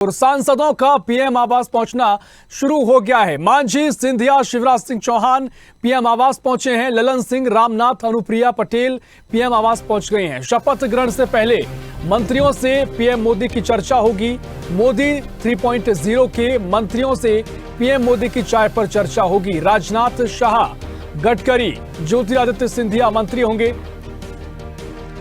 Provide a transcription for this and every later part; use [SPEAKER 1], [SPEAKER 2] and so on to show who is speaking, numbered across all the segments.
[SPEAKER 1] और सांसदों का पीएम आवास पहुंचना शुरू हो गया है। मांझी, सिंधिया, शिवराज सिंह चौहान पीएम आवास पहुंचे हैं। ललन सिंह, रामनाथ, अनुप्रिया पटेल पीएम आवास पहुंच गए हैं। शपथ ग्रहण से पहले मंत्रियों से पीएम मोदी की चर्चा होगी। मोदी 3.0 के मंत्रियों से पीएम मोदी की चाय पर चर्चा होगी। राजनाथ, शाह, गडकरी, ज्योतिरादित्य सिंधिया मंत्री होंगे।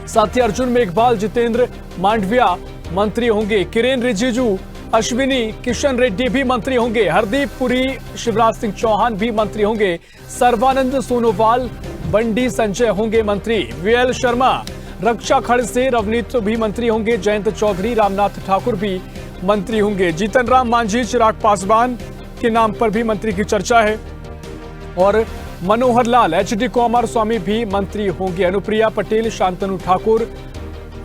[SPEAKER 1] साथ ही अर्जुन मेघवाल, जितेंद्र मांडविया मंत्री होंगे। किरेन रिजिजू, अश्विनी, किशन रेड्डी भी मंत्री होंगे। हरदीप पुरी, शिवराज सिंह चौहान भी मंत्री होंगे। सर्बानंद सोनोवाल, बंडी संजय होंगे मंत्री। वीएल शर्मा, रक्षा खड़ से रवनीत भी मंत्री होंगे। जयंत चौधरी, रामनाथ ठाकुर भी मंत्री होंगे। जीतन राम मांझी, चिराग पासवान के नाम पर भी मंत्री की चर्चा है। और मनोहर लाल, एचडी कुमारस्वामी भी मंत्री होंगे। अनुप्रिया पटेल, शांतनु ठाकुर,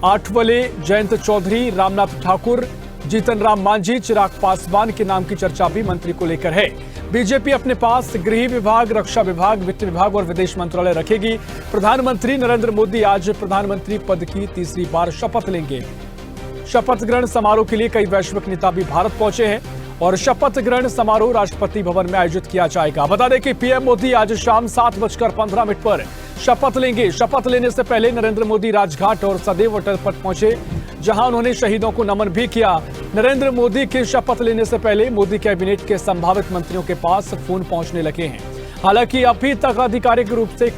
[SPEAKER 1] आठवले, जयंत चौधरी, रामनाथ ठाकुर, जीतन राम मांझी, चिराग पासवान के नाम की चर्चा भी मंत्री को लेकर है। बीजेपी अपने पास गृह विभाग, रक्षा विभाग, वित्त विभाग और विदेश मंत्रालय रखेगी। प्रधानमंत्री नरेंद्र मोदी आज प्रधानमंत्री पद की तीसरी बार शपथ लेंगे। शपथ ग्रहण समारोह के लिए कई वैश्विक नेता भी भारत पहुंचे हैं और शपथ ग्रहण समारोह राष्ट्रपति भवन में आयोजित किया जाएगा। बता दें कि पीएम मोदी आज शाम 7:15 पर शपथ लेंगे। शपथ लेने से पहले नरेंद्र मोदी राजघाट और सदैव अटल पर पहुंचे, जहां उन्होंने शहीदों को नमन भी किया। नरेंद्र मोदी के शपथ लेने से पहले मोदी कैबिनेट के संभावित मंत्रियों के पास फोन पहुंचने लगे हैं। हालांकि अभी तक आधिकारिक रूप से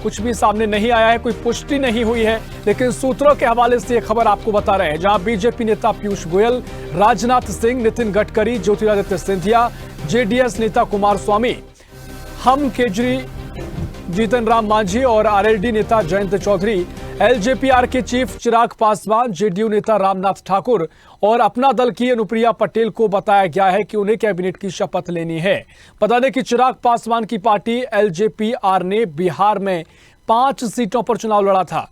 [SPEAKER 1] कुछ भी सामने नहीं आया है, कोई पुष्टि नहीं हुई है, लेकिन सूत्रों के हवाले से यह खबर आपको बता रहे हैं। जहां बीजेपी नेता पीयूष गोयल, राजनाथ सिंह, नितिन गडकरी, ज्योतिरादित्य सिंधिया, जेडीएस नेता कुमारस्वामी, हम केजरी, जीतन राम मांझी और आरएलडी नेता जयंत चौधरी, एलजेपीआर के चीफ चिराग पासवान, जेडीयू नेता रामनाथ ठाकुर और अपना दल की अनुप्रिया पटेल को बताया गया है कि उन्हें कैबिनेट की शपथ लेनी है। बता दें कि चिराग पासवान की पार्टी एलजेपीआर ने बिहार में 5 सीटों पर चुनाव लड़ा था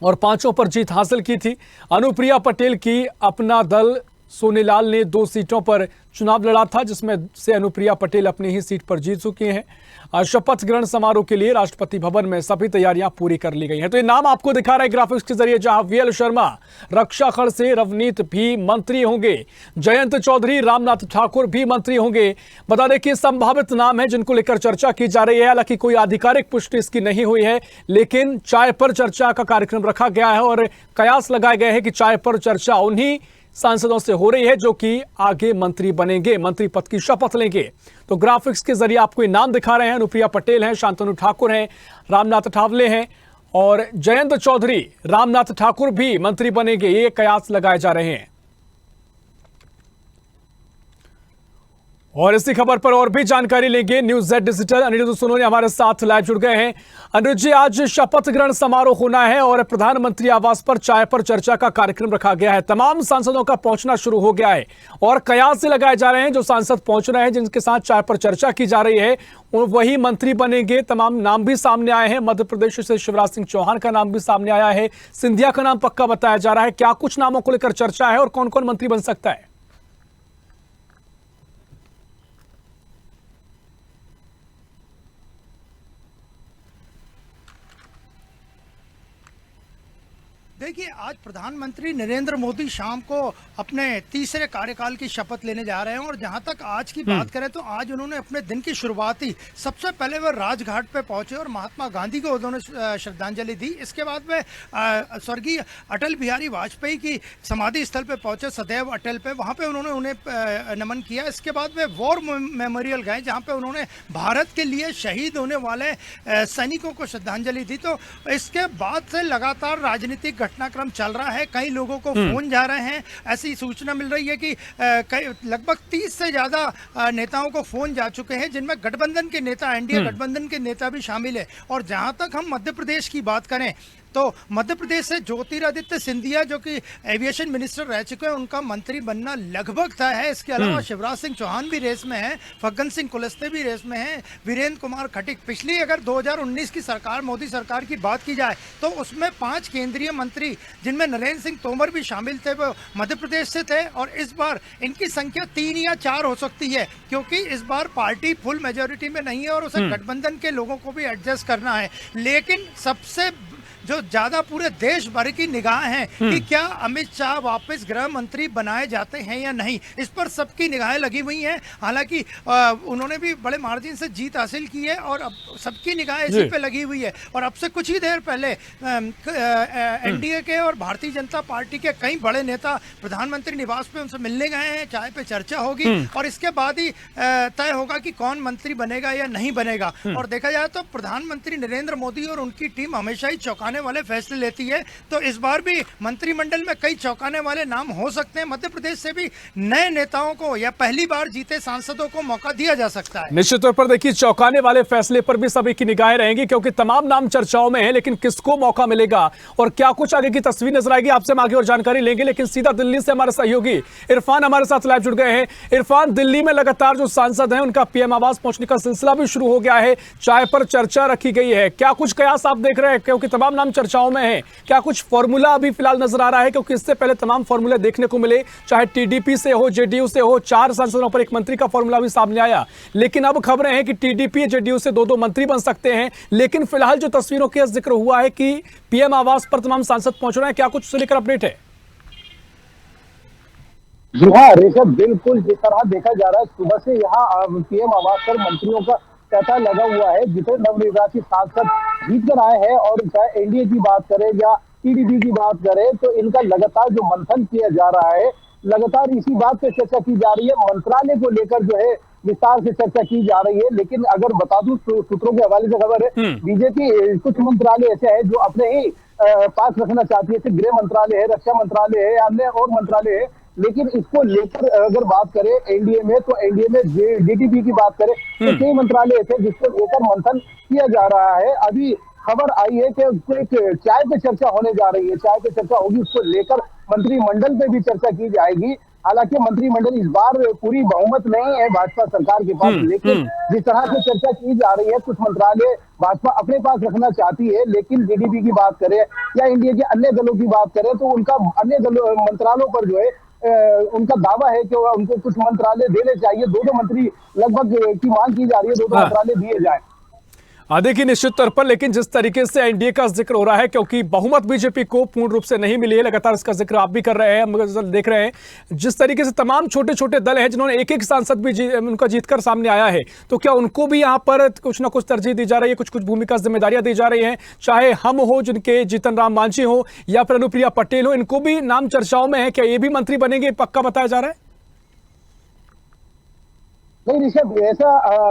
[SPEAKER 1] और 5 पर जीत हासिल की थी। अनुप्रिया पटेल की अपना दल सोनेलाल ने 2 सीटों पर चुनाव लड़ा था, जिसमें से अनुप्रिया पटेल अपनी ही सीट पर जीत चुकी हैं। शपथ ग्रहण समारोह के लिए राष्ट्रपति भवन में सभी तैयारियां पूरी कर ली गई हैं। तो ये नाम आपको दिखा रहा है ग्राफिक्स के जरिए, जहां वीएल शर्मा, रक्षा खड़ से रवनीत भी मंत्री होंगे। जयंत चौधरी, रामनाथ ठाकुर भी मंत्री होंगे। बता दें कि संभावित नाम है जिनको लेकर चर्चा की जा रही है। हालांकि कोई आधिकारिक पुष्टि इसकी नहीं हुई है, लेकिन चाय पर चर्चा का कार्यक्रम रखा गया है और कयास लगाए गए हैं कि चाय पर चर्चा उन्हीं सांसदों से हो रही है जो कि आगे मंत्री बनेंगे, मंत्री पद की शपथ लेंगे। तो ग्राफिक्स के जरिए आपको ये नाम दिखा रहे हैं। अनुप्रिया पटेल हैं, शांतनु ठाकुर हैं, रामनाथ ठावले हैं और जयंत चौधरी, रामनाथ ठाकुर भी मंत्री बनेंगे, ये कयास लगाए जा रहे हैं। और इसी खबर पर और भी जानकारी लेंगे। News Z digital Aniruddh Sonone हमारे साथ लाइव जुड़ गए हैं। अनिरुद्ध जी, आज शपथ ग्रहण समारोह होना है और प्रधानमंत्री आवास पर चाय पर चर्चा का कार्यक्रम रखा गया है। तमाम सांसदों का पहुंचना शुरू हो गया है और कयास से लगाए जा रहे हैं जो सांसद पहुंच रहे हैं, जिनके साथ चाय पर चर्चा की जा रही है, वही मंत्री बनेंगे। तमाम नाम भी सामने आए हैं। मध्य प्रदेश से शिवराज सिंह चौहान का नाम भी सामने आया है, सिंधिया का नाम पक्का बताया जा रहा है। क्या कुछ नामों को लेकर चर्चा है और कौन कौन मंत्री बन सकता है?
[SPEAKER 2] देखिए, आज प्रधानमंत्री नरेंद्र मोदी शाम को अपने तीसरे कार्यकाल की शपथ लेने जा रहे हैं और जहां तक आज की बात करें तो आज उन्होंने अपने दिन की शुरुआत ही सबसे पहले वह राजघाट पे पहुंचे और महात्मा गांधी को उन्होंने श्रद्धांजलि दी। इसके बाद वे स्वर्गीय अटल बिहारी वाजपेयी की समाधि स्थल पे पहुंचे, सदैव अटल पे, वहां पे उन्होंने उन्हें नमन किया। इसके बाद वे वॉर मेमोरियल गए, जहाँ पे उन्होंने भारत के लिए शहीद होने वाले सैनिकों को श्रद्धांजलि दी। तो इसके बाद से लगातार राजनीतिक घटनाक्रम चल रहा है। कई लोगों को फोन जा रहे हैं। ऐसी सूचना मिल रही है कि लगभग 30 से ज्यादा नेताओं को फोन जा चुके हैं, जिनमें गठबंधन के नेता, एनडीए गठबंधन के नेता भी शामिल है। और जहां तक हम मध्य प्रदेश की बात करें तो मध्य प्रदेश से ज्योतिरादित्य सिंधिया, जो कि एविएशन मिनिस्टर रह चुके हैं, उनका मंत्री बनना लगभग तय है। इसके अलावा शिवराज सिंह चौहान भी रेस में हैं, फग्गन सिंह कुलस्ते भी रेस में हैं, वीरेंद्र कुमार खटीक। पिछली अगर 2019 की सरकार, मोदी सरकार की बात की जाए तो उसमें 5 केंद्रीय मंत्री, जिनमें नरेंद्र सिंह तोमर भी शामिल थे, वो मध्य प्रदेश से थे। और इस बार इनकी संख्या 3 या 4 हो सकती है, क्योंकि इस बार पार्टी फुल मेजोरिटी में नहीं है और उसे गठबंधन के लोगों को भी एडजस्ट करना है। लेकिन सबसे जो ज्यादा पूरे देश भर की निगाह है कि क्या अमित शाह वापस गृह मंत्री बनाए जाते हैं या नहीं, इस पर सबकी निगाहें लगी हुई हैं। हालांकि उन्होंने भी बड़े मार्जिन से जीत हासिल की है और अब सबकी निगाहें इसी पे लगी हुई है। और अब से कुछ ही देर पहले एनडीए के और भारतीय जनता पार्टी के कई बड़े नेता प्रधानमंत्री निवास पे उनसे मिलने गए हैं, चाय पे चर्चा होगी और इसके बाद ही तय होगा कि कौन मंत्री बनेगा या नहीं बनेगा। और देखा जाए तो प्रधानमंत्री नरेंद्र मोदी और उनकी टीम हमेशा ही चौंकाने वाले फैसले लेती है, तो इस बार भी मंत्रिमंडल में कई चौंकाने वाले नाम हो सकते हैं। मध्य प्रदेश से भी नए नेताओं को या पहली बार जीते सांसदों को मौका दिया जा सकता है।
[SPEAKER 1] निश्चित तौर पर देखिए, चौंकाने वाले फैसले पर भी सभी की निगाहें रहेंगी क्योंकि तमाम नाम चर्चाओं में है, लेकिन किसको मौका मिलेगा और क्या कुछ आगे की तस्वीर नजर आएगी, आपसे हम आगे और जानकारी लेंगे। लेकिन सीधा दिल्ली से हमारे सहयोगी इरफान हमारे साथ लाइव जुड़ गए हैं। इरफान, दिल्ली में लगातार जो सांसद हैं उनका पीएम आवास पहुंचने का सिलसिला भी शुरू हो गया है, चाय पर चर्चा रखी गई है, क्या कुछ कयास आप देख रहे हैं क्योंकि तमाम नाम चर्चाओं में है, क्या कुछ फॉर्मूला अभी फिलहाल नजर आ रहा है? क्योंकि इससे पहले तमाम फॉर्मूले देखने को मिले, चाहे टीडीपी से हो, जेडीयू से हो, 4 सांसदों पर एक मंत्री का फॉर्मूला भी सामने आया, लेकिन अब खबरें हैं कि टीडीपी जेडीयू से 2-2 मंत्री बन सकते हैं। लेकिन फिलहाल जो तस्वीरों का जिक्र हुआ है कि पीएम आवास पर तमाम सांसद पहुंच रहे हैं, क्या कुछ उसे लेकर अपडेट है?
[SPEAKER 3] जी हाँ ऋषभ, बिल्कुल जिस तरह देखा जा रहा है सुबह से यहाँ पीएम आवास पर मंत्रियों का तांता लगा हुआ है। जितने नवनिर्वाचित सांसद जीत कर आए हैं और चाहे एनडीए की बात करें या टीडीपी की बात करें, तो इनका लगातार जो मंथन किया जा रहा है, लगातार इसी बात पे चर्चा की जा रही है। मंत्रालय को लेकर जो है विस्तार से चर्चा की जा रही है। लेकिन अगर बता दूं सूत्रों के हवाले से खबर है, बीजेपी कुछ मंत्रालय ऐसे है जो अपने ही पास रखना चाहती है, गृह मंत्रालय है, रक्षा मंत्रालय है, अन्य और मंत्रालय है। लेकिन इसको लेकर अगर बात करें एनडीए में, तो एनडीए में डीटीपी की बात करें तो कई मंत्रालय ऐसे जिसको लेकर मंथन किया जा रहा है। अभी खबर आई है कि एक चाय पे चर्चा होने जा रही है, चाय पे चर्चा होगी, उसको लेकर मंत्रिमंडल पे भी चर्चा की जाएगी। हालांकि मंत्रिमंडल इस बार पूरी बहुमत नहीं है भाजपा सरकार के पास, लेकिन जिस तरह से चर्चा की जा रही है, कुछ मंत्रालय भाजपा अपने पास रखना चाहती है। लेकिन डीडीपी की बात करें या इंडिया के अन्य दलों की बात करें, तो उनका अन्य दलों मंत्रालयों पर जो है उनका दावा है कि उनको कुछ मंत्रालय देने चाहिए। 2-2 मंत्री लगभग की मांग की जा रही है, 2-2 मंत्रालय दिए जाए।
[SPEAKER 1] देखिए, निश्चित तौर पर, लेकिन जिस तरीके से एनडीए का जिक्र हो रहा है, क्योंकि बहुमत बीजेपी को पूर्ण रूप से नहीं मिली है, लगातार इसका जिक्र आप भी कर रहे हैं, हम देख रहे हैं जिस तरीके से तमाम छोटे छोटे दल हैं जिन्होंने एक सांसद भी उनका जीतकर सामने आया है, तो क्या उनको भी यहाँ पर कुछ ना कुछ तरजीह दी जा रही है, कुछ कुछ भूमिका जिम्मेदारियां दी जा रही हैं? चाहे हम हो जिनके जीतन राम मांझी हो या फिर अनुप्रिया पटेल हो, इनको भी नाम चर्चाओं में है, क्या ये भी मंत्री बनेंगे, पक्का बताया जा रहा है?
[SPEAKER 3] नहीं ऋषभ, ऐसा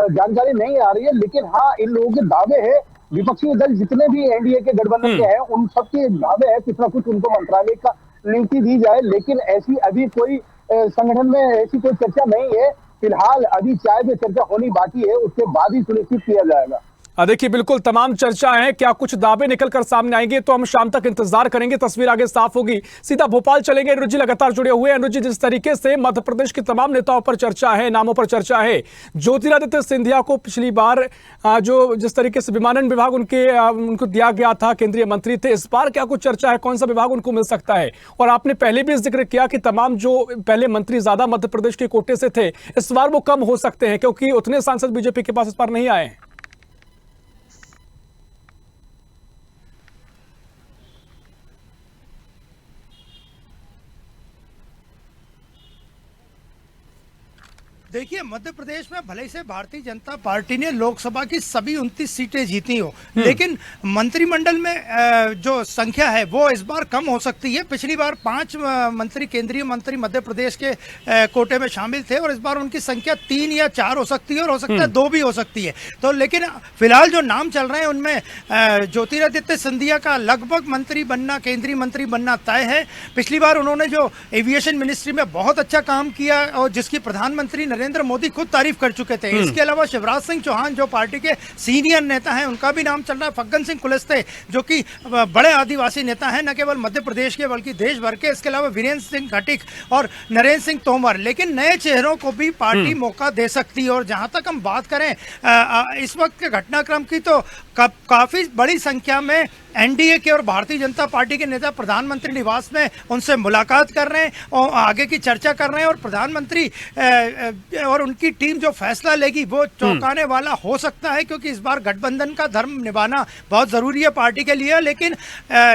[SPEAKER 3] जानकारी नहीं आ रही है, लेकिन हाँ इन लोगों के दावे हैं। विपक्षी दल जितने भी एनडीए के गठबंधन के हैं, उन सबके दावे हैं कुछ ना कुछ उनको मंत्रालय का नियुक्ति दी जाए। लेकिन ऐसी अभी कोई संगठन में ऐसी कोई चर्चा नहीं है। फिलहाल अभी चाय पे चर्चा होनी बाकी है, उसके बाद ही सुनिश्चित किया जाएगा।
[SPEAKER 1] देखिए, बिल्कुल तमाम चर्चाएं हैं, क्या कुछ दावे निकलकर सामने आएंगे तो हम शाम तक इंतजार करेंगे, तस्वीर आगे साफ होगी। सीधा भोपाल चलेंगे, अनुज जी लगातार जुड़े हुए हैं। अनुज जी, जिस तरीके से मध्य प्रदेश के तमाम नेताओं पर चर्चा है, नामों पर चर्चा है, ज्योतिरादित्य सिंधिया को पिछली बार जो जिस तरीके से विमानन विभाग उनको दिया गया था, केंद्रीय मंत्री थे, इस बार क्या कुछ चर्चा है, कौन सा विभाग उनको मिल सकता है? और आपने पहले भी जिक्र किया कि तमाम जो पहले मंत्री ज्यादा मध्य प्रदेश के कोटे से थे, इस बार वो कम हो सकते हैं क्योंकि उतने सांसद बीजेपी के पास इस बार नहीं आए।
[SPEAKER 2] देखिए, मध्य प्रदेश में भले से भारतीय जनता पार्टी ने लोकसभा की सभी 29 सीटें जीती हो, लेकिन मंत्रिमंडल में जो संख्या है वो इस बार कम हो सकती है। पिछली बार 5 मंत्री, केंद्रीय मंत्री मध्य प्रदेश के कोटे में शामिल थे और इस बार उनकी संख्या 3 या 4 हो सकती है और हो सकता है 2 भी हो सकती है। तो लेकिन फिलहाल जो नाम चल रहे हैं उनमें ज्योतिरादित्य सिंधिया का लगभग मंत्री बनना, केंद्रीय मंत्री बनना तय है। पिछली बार उन्होंने जो एविएशन मिनिस्ट्री में बहुत अच्छा काम किया और जिसकी प्रधानमंत्री नरेंद्र मोदी खुद तारीफ कर चुके थे। इसके अलावा शिवराज सिंह चौहान जो पार्टी के सीनियर नेता हैं, उनका भी नाम चल रहा है। फग्गन सिंह कुलस्ते जो कि बड़े आदिवासी नेता हैं, न केवल मध्य प्रदेश के बल्कि देश भर के। इसके अलावा वीरेंद्र सिंह खटीक और नरेंद्र सिंह तोमर। लेकिन नए चेहरों को भी पार्टी मौका दे सकती है। और जहां तक हम बात करें इस वक्त के घटनाक्रम की, तो काफी बड़ी संख्या में एनडीए के और भारतीय जनता पार्टी के नेता प्रधानमंत्री निवास में उनसे मुलाकात कर रहे हैं और आगे की चर्चा कर रहे हैं। और प्रधानमंत्री और उनकी टीम जो फैसला लेगी वो चौंकाने वाला हो सकता है, क्योंकि इस बार गठबंधन का धर्म निभाना बहुत जरूरी है पार्टी के लिए। लेकिन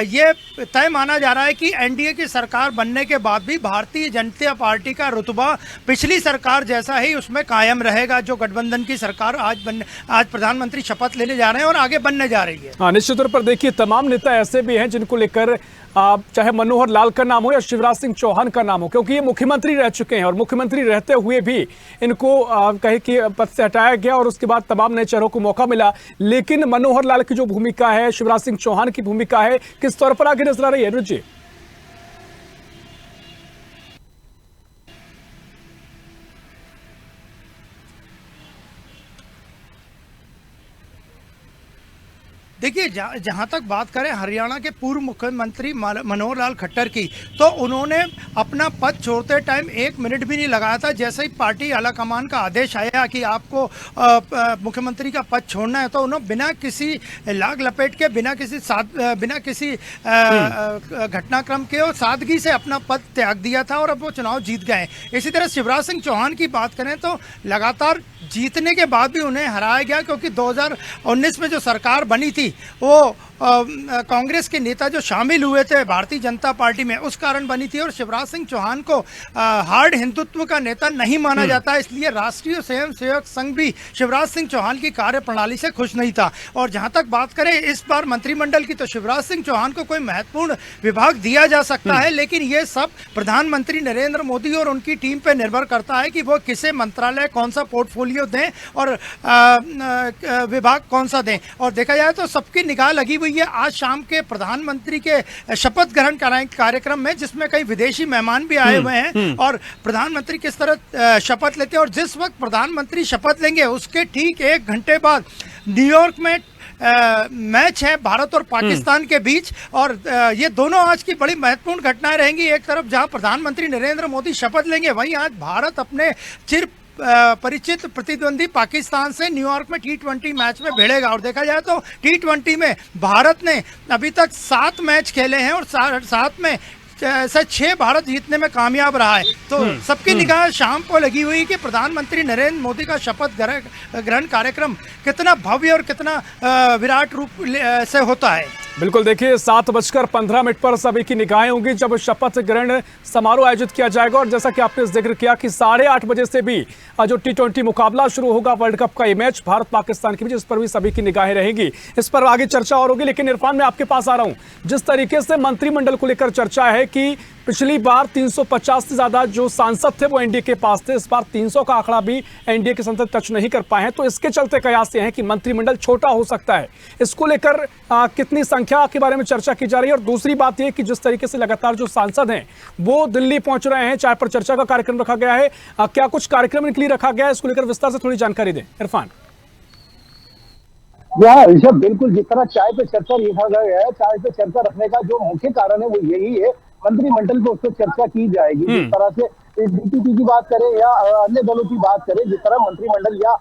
[SPEAKER 2] ये तय माना जा रहा है कि एनडीए की सरकार बनने के बाद भी भारतीय जनता पार्टी का रुतबा पिछली सरकार जैसा ही उसमें कायम रहेगा, जो गठबंधन की सरकार आज प्रधानमंत्री शपथ लेने जा रहे हैं और आगे बनने जा रही है।
[SPEAKER 1] हाँ, निश्चित तौर पर देखिए तमाम नेता ऐसे भी हैं जिनको लेकर चाहे मनोहर लाल का नाम हो या शिवराज सिंह चौहान का नाम हो, क्योंकि ये मुख्यमंत्री रह चुके हैं और मुख्यमंत्री रहते हुए भी इनको कहे कि पद से हटाया गया और उसके बाद तमाम नए चेहरों को मौका मिला। लेकिन मनोहर लाल की जो भूमिका है, शिवराज सिंह चौहान की भूमिका है, किस तौर पर आगे नजर आ रही है रुचि?
[SPEAKER 2] देखिए, जहाँ तक बात करें हरियाणा के पूर्व मुख्यमंत्री मनोहर लाल खट्टर की, तो उन्होंने अपना पद छोड़ते टाइम 1 मिनट भी नहीं लगाया था। जैसे ही पार्टी आलाकमान का आदेश आया कि आपको मुख्यमंत्री का पद छोड़ना है, तो उन्होंने बिना किसी लाग लपेट के, बिना किसी घटनाक्रम के और सादगी से अपना पद त्याग दिया था और अब वो चुनाव जीत गए। इसी तरह शिवराज सिंह चौहान की बात करें तो लगातार जीतने के बाद भी उन्हें हराया गया, क्योंकि 2019 में जो सरकार बनी थी वो कांग्रेस के नेता जो शामिल हुए थे भारतीय जनता पार्टी में, उस कारण बनी थी। और शिवराज सिंह चौहान को हार्ड हिंदुत्व का नेता नहीं माना जाता, इसलिए राष्ट्रीय स्वयंसेवक संघ भी शिवराज सिंह चौहान की कार्यप्रणाली से खुश नहीं था। और जहां तक बात करें इस बार मंत्रिमंडल की, तो शिवराज सिंह चौहान को कोई महत्वपूर्ण विभाग दिया जा सकता है, लेकिन ये सब प्रधानमंत्री नरेंद्र मोदी और उनकी टीम पर निर्भर करता है कि वो किसे मंत्रालय, कौन सा पोर्टफोलियो दें और विभाग कौन सा दें। और देखा जाए तो सबकी निगाह लगी हुई है आज शाम के प्रधानमंत्री के शपथ ग्रहण कार्यक्रम में, जिसमें कई विदेशी मेहमान भी आए हुए हैं। और प्रधानमंत्री किस तरह शपथ लेते हैं, और जिस वक्त प्रधानमंत्री शपथ लेंगे उसके ठीक 1 घंटे बाद न्यूयॉर्क में मैच है भारत और पाकिस्तान के बीच। और ये दोनों आज की बड़ी महत्वपूर्ण घटनाएं रहेंगी। एक तरफ जहां प्रधानमंत्री नरेंद्र मोदी शपथ लेंगे, वहीं आज भारत अपने चिर परिचित प्रतिद्वंदी पाकिस्तान से न्यूयॉर्क में T20 मैच में भिड़ेगा। और देखा जाए तो T20 में भारत ने अभी तक 7 मैच खेले हैं और 7 में से 6 भारत जीतने में कामयाब रहा है। तो सबकी निगाह शाम को लगी हुई कि प्रधानमंत्री नरेंद्र मोदी का शपथ ग्रहण कार्यक्रम कितना भव्य और कितना विराट रूप से होता है।
[SPEAKER 1] बिल्कुल, देखिए 7:15 पर सभी की निगाहें होंगी जब शपथ ग्रहण समारोह आयोजित किया जाएगा। और जैसा कि आपने जिक्र किया कि 8:30 बजे से भी जो T20 मुकाबला शुरू होगा, वर्ल्ड कप का ये मैच भारत पाकिस्तान के बीच, इस पर भी सभी की निगाहें रहेंगी। इस पर आगे चर्चा और होगी। लेकिन इरफान, मैं आपके पास आ रहा हूं। जिस तरीके से मंत्रिमंडल को लेकर चर्चा है कि पिछली बार 350 से ज्यादा जो सांसद थे वो एनडीए के पास थे, इस बार 300 का आंकड़ा भी एनडीए के सांसद टच नहीं कर पाए हैं, तो इसके चलते कयास ये हैं कि मंत्रिमंडल छोटा हो सकता है। इसको लेकर कितनी संख्या के बारे में चर्चा की जा रही है। और दूसरी बात यह कि जिस तरीके से लगातार जो सांसद हैं वो दिल्ली पहुंच रहे हैं, चाय पर चर्चा का कार्यक्रम रखा गया है, क्या कुछ कार्यक्रम इनके लिए रखा गया है, इसको लेकर विस्तार से थोड़ी जानकारी दें इरफान।
[SPEAKER 3] ऋषभ, बिल्कुल जिस तरह चाय पे चर्चा रखा गया है, चाय पे चर्चा रखने का जो मुख्य कारण है वो यही है, मंत्रिमंडल में उस पर चर्चा की जाएगी। जिस तरह से डीपीपी की बात करें या अन्य दलों की बात करें, जिस तरह मंत्रिमंडल या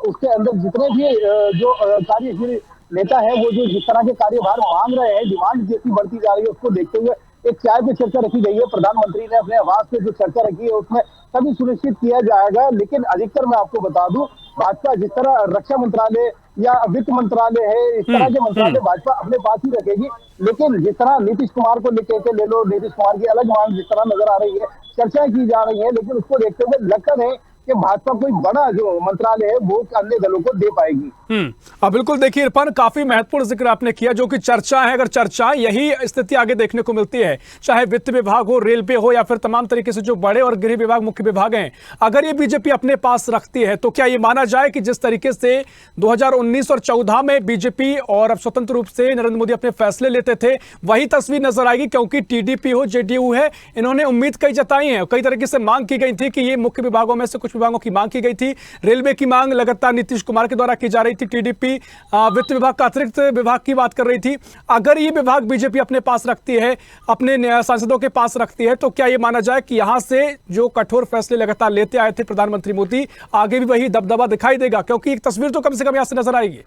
[SPEAKER 3] उसके अंदर जितने भी जो कार्यशील नेता है वो जो जिस तरह के कार्यभार मांग रहे हैं, डिमांड जैसी बढ़ती जा रही है, उसको देखते हुए एक चाय पे चर्चा रखी गई है। प्रधानमंत्री ने अपने आवास पे जो चर्चा रखी है उसमें सभी सुनिश्चित किया जाएगा। लेकिन अधिकतर मैं आपको बता दूं, भाजपा जिस तरह रक्षा मंत्रालय या वित्त मंत्रालय है, इस तरह के मंत्रालय भाजपा अपने पास ही रखेगी। लेकिन जिस तरह नीतीश कुमार को लेकर ले लो, नीतीश कुमार की अलग मांग जिस तरह नजर आ रही है, चर्चाएं की जा रही है, लेकिन उसको देखते हुए लगता है कि भाजपा कोई बड़ा जो मंत्रालय है वो अन्य दलों को दे पाएगी।
[SPEAKER 1] अब बिल्कुल देखिए इरफान, काफी महत्वपूर्ण जिक्र आपने किया, जो कि चर्चा है। अगर चर्चा यही स्थिति आगे देखने को मिलती है, चाहे वित्त विभाग हो, रेलवे हो, या फिर तमाम तरीके से जो बड़े और गृह विभाग, मुख्य विभाग हैं, अगर ये बीजेपी अपने पास रखती है तो क्या ये माना जाए कि जिस तरीके से 2019 और 14 में बीजेपी और अब स्वतंत्र रूप से नरेंद्र मोदी अपने फैसले लेते थे, वही तस्वीर नजर आएगी? क्योंकि टीडीपी हो, जेडीयू है, इन्होंने उम्मीद कई जताई है, कई तरीके से मांग की गई थी कि ये मुख्य विभागों में से कुछ विभागों की मांग की गई थी। रेलवे की मांग लगातार नीतीश कुमार के द्वारा की जा रही थी, टीडीपी वित्त विभाग का अतिरिक्त विभाग की बात कर रही थी। अगर ये विभाग बीजेपी अपने पास रखती है, अपने सांसदों के पास रखती है, तो क्या ये माना जाए कि यहां से जो कठोर फैसले लगातार लेते आए थे प्रधानमंत्री मोदी, आगे भी वही दबदबा दिखाई देगा? क्योंकि एक तस्वीर तो कम से कम यहां से नजर आएगी।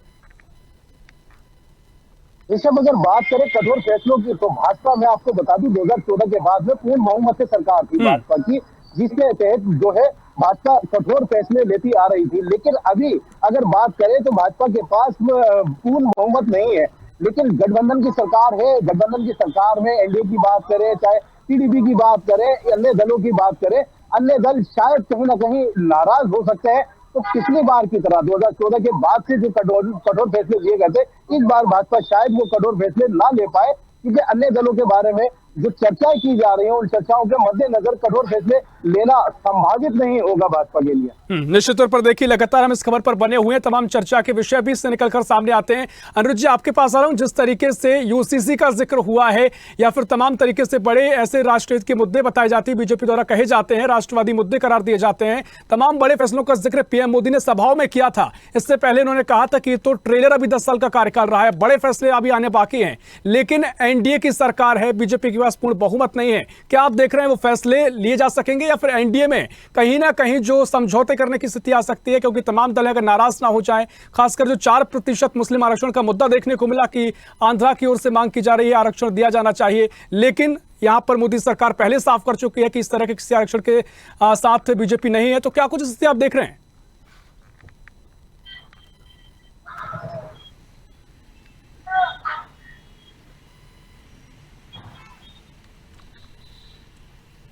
[SPEAKER 3] ऋषभ, अगर बात करें कठोर फैसलों की तो भाजपा में आपको बता दूं 2014 के बाद में पूर्ण बहुमत से सरकार थी भाजपा की, जिसके तहत जो है भाजपा कठोर फैसले लेती आ रही थी। लेकिन अभी अगर बात करें तो भाजपा के पास पूर्ण बहुमत नहीं है, लेकिन गठबंधन की सरकार है। गठबंधन की सरकार में एनडीए की बात करें, चाहे टीडीपी की बात करें, अन्य दलों की बात करें, अन्य दल शायद कहीं ना कहीं नाराज हो सकते हैं। तो पिछली बार की तरह 2014 के बाद से जो कठोर फैसले लिए गए थे, इस बार भाजपा शायद वो कठोर फैसले ना ले पाए, क्योंकि अन्य दलों के बारे में जो चर्चाएं की जा रही हैं, उन चर्चाओं के मद्देनजर कठोर फैसले लेना संभावित नहीं होगा भाजपा के लिए।
[SPEAKER 1] निश्चित तौर पर देखिए, लगातार हम इस खबर पर बने हुए हैं, तमाम चर्चा के विषय भी इससे निकलकर सामने आते हैं। अनुज जी, आपके पास आ रहा हूं, जिस तरीके से यूसीसी का जिक्र हुआ है या फिर तमाम तरीके से बड़े ऐसे राष्ट्रहित के मुद्दे बताए जाते हैं, बीजेपी द्वारा कहे जाते हैं, राष्ट्रवादी मुद्दे करार दिए जाते हैं, तमाम बड़े फैसलों का जिक्र पीएम मोदी ने सभाओं में किया था। इससे पहले उन्होंने कहा था कि तो ट्रेलर अभी 10 साल का कार्यकाल रहा है, बड़े फैसले अभी आने बाकी हैं, लेकिन एनडीए की सरकार है, बीजेपी के पास पूर्ण बहुमत नहीं है। क्या आप देख रहे हैं वो फैसले लिए जा सकेंगे या फिर एनडीए में कहीं ना कहीं जो समझौते करने की स्थिति आ सकती है, क्योंकि तमाम दल अगर नाराज ना हो जाएं, खासकर जो 4% मुस्लिम आरक्षण का मुद्दा देखने को मिला कि आंध्रा की ओर से मांग की जा रही है आरक्षण दिया जाना चाहिए, लेकिन यहां पर मोदी सरकार पहले साफ कर चुकी है कि इस तरह के किसी आरक्षण के साथ बीजेपी नहीं है। तो क्या कुछ स्थिति आप देख रहे हैं?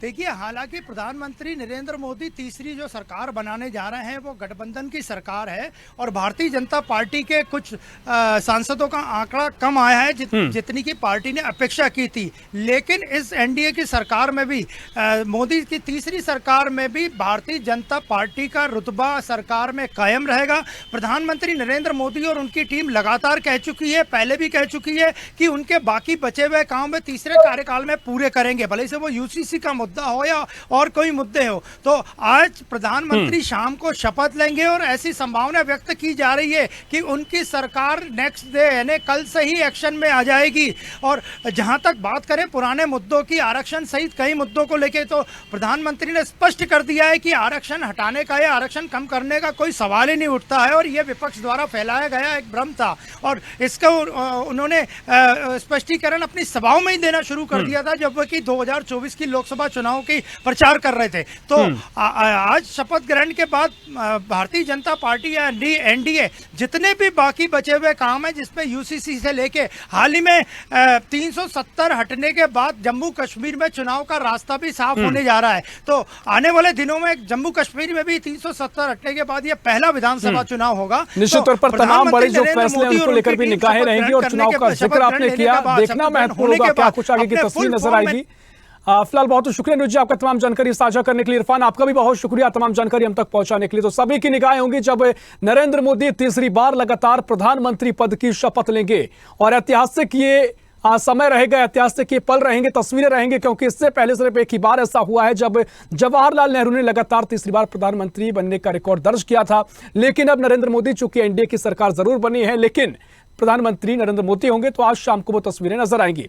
[SPEAKER 2] देखिए, हालांकि प्रधानमंत्री नरेंद्र मोदी तीसरी जो सरकार बनाने जा रहे हैं वो गठबंधन की सरकार है, और भारतीय जनता पार्टी के कुछ सांसदों का आंकड़ा कम आया है जितनी की पार्टी ने अपेक्षा की थी। लेकिन इस एनडीए की सरकार में भी, मोदी की तीसरी सरकार में भी भारतीय जनता पार्टी का रुतबा सरकार में कायम रहेगा। प्रधानमंत्री नरेंद्र मोदी और उनकी टीम लगातार कह चुकी है, पहले भी कह चुकी है कि उनके बाकी बचे हुए काम में तीसरे कार्यकाल में पूरे करेंगे, भले से वो यूसीसी का मुद्दा हो या और कोई मुद्दे हो। तो आज प्रधानमंत्री शाम को शपथ लेंगे और ऐसी संभावना व्यक्त की जा रही है कि उनकी सरकार नेक्स्ट डे यानी कल से ही एक्शन में आ जाएगी। और जहां तक बात करें पुराने मुद्दों की, आरक्षण सहित कई मुद्दों को लेकर, तो प्रधानमंत्री ने स्पष्ट कर दिया है कि आरक्षण हटाने का या आरक्षण कम करने का कोई सवाल ही नहीं उठता है, और यह विपक्ष द्वारा फैलाया गया एक भ्रम था। और इसका उन्होंने स्पष्टीकरण अपनी सभाओं में ही देना शुरू कर दिया था जब कि 2024 की लोकसभा चुनाव की प्रचार कर रहे थे। तो आज शपथ ग्रहण के बाद भारतीय जनता पार्टी या एनडीए जितने भी बाकी बचे हुए काम है, जिसमें यूसीसी से लेके हाल ही में 370 हटने के बाद जम्मू कश्मीर में चुनाव का रास्ता भी साफ होने जा रहा है। तो आने वाले दिनों में जम्मू कश्मीर में भी 370 हटने के बाद यह पहला विधानसभा चुनाव होगा।
[SPEAKER 1] निश्चित तौर पर तमाम बड़े जो फैसले हैं उनको लेकर भी निगाहें रहेंगी, और चुनाव का जिक्र आपने किया, देखना महत्वपूर्ण होगा क्या कुछ आगे की तस्वीर नजर आएगी। फिलहाल बहुत शुक्रिया अनुज जी, आपका तमाम जानकारी साझा करने के लिए। इरफान, आपका भी बहुत शुक्रिया तमाम जानकारी हम तक पहुंचाने के लिए। तो सभी की निगाहें होंगी जब नरेंद्र मोदी तीसरी बार लगातार प्रधानमंत्री पद की शपथ लेंगे, और ऐतिहासिक ये समय रहेगा, ऐतिहासिक ये पल रहेंगे, तस्वीरें रहेंगे, क्योंकि इससे पहले सिर्फ एक ही बार ऐसा हुआ है जब जवाहरलाल नेहरू ने लगातार तीसरी बार प्रधानमंत्री बनने का रिकॉर्ड दर्ज किया था। लेकिन अब नरेंद्र मोदी, चूंकि एनडीए की सरकार जरूर बनी है, लेकिन प्रधानमंत्री नरेंद्र मोदी होंगे, तो आज शाम को वो तस्वीरें नजर आएंगी।